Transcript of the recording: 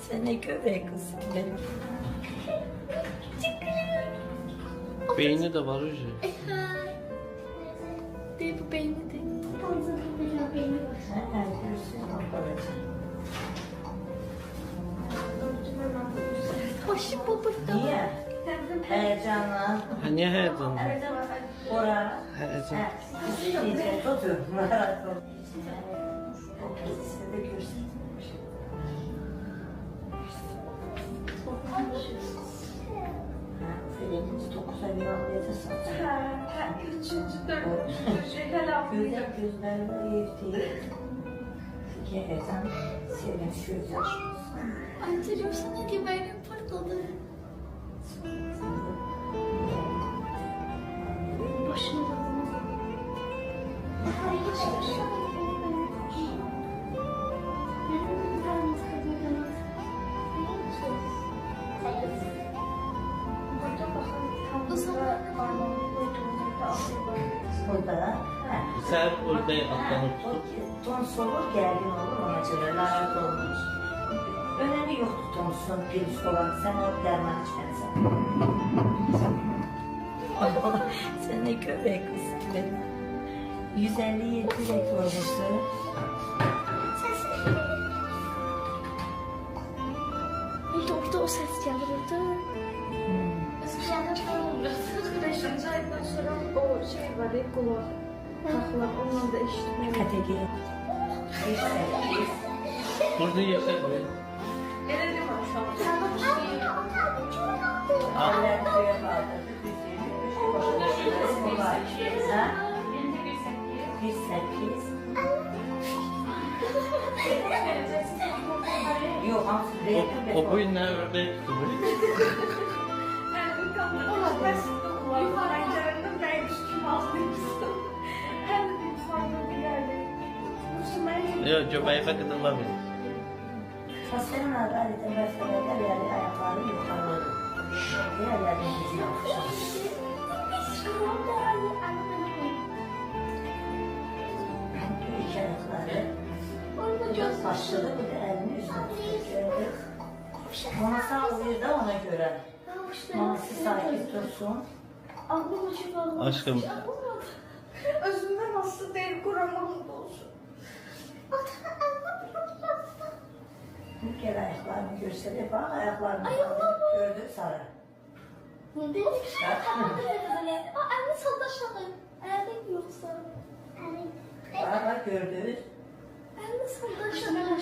Sen ne köpek kızsın benim. Beyni de var hocam. Değil bu beyni de. Sen görsün babacığım. Hoş bulduk. Niye? Heyecanla. Ha, niye heyecanlı? Ora. Heyecan. İyice tutuyor. Rahat ol. Size de görsün. Senin 9'a bir anlayacağız. Üçüncü, dördüncü, helal. Gözlerinde yırtıyı. Heyecan. Senin göz yaşması. Anneciğim sana güvenim patladı. Başını da Burada. Sen orada atlanıp tutup. Tons olur, gergin olur, ona göre lanet olmuş. Önemi yoktu tonsun, virüs olan. Sen o derman içmelisin. Sen ne köpek kızsın benim. 157 rekorlusu. Orada o ses gelirdi. Eskiden olmuyor. 5. aydan sonra o şey var ya kulak. Taklar onları da eşitmiyor. Kategori. 108. Burada yaşar böyle. Nerede var şu an? Eller köye kaldırdı. 123. Ha? 108. Yok, O boyun ne orada yoktu böyle. Yok göbeği fakat alamıyorum. Hastanın adaleti meseleler yani ayakları yukarı. Diğerlerini bizim yapmışız. İki ayakları. Göz başladı bir de elini üstüne tutuyor. Ona sağ oluyor da ona göre. Maması sakin tutsun. Aklım acaba. Aşkım. Özümden hasta değil, kuramam da olsun. Bir kere ayaklarını gösterip bak ayaklarını gördü Sara. Dedik anne sallaşalım. Erdik yoksa. Bak gördü. Anne sallaşalım.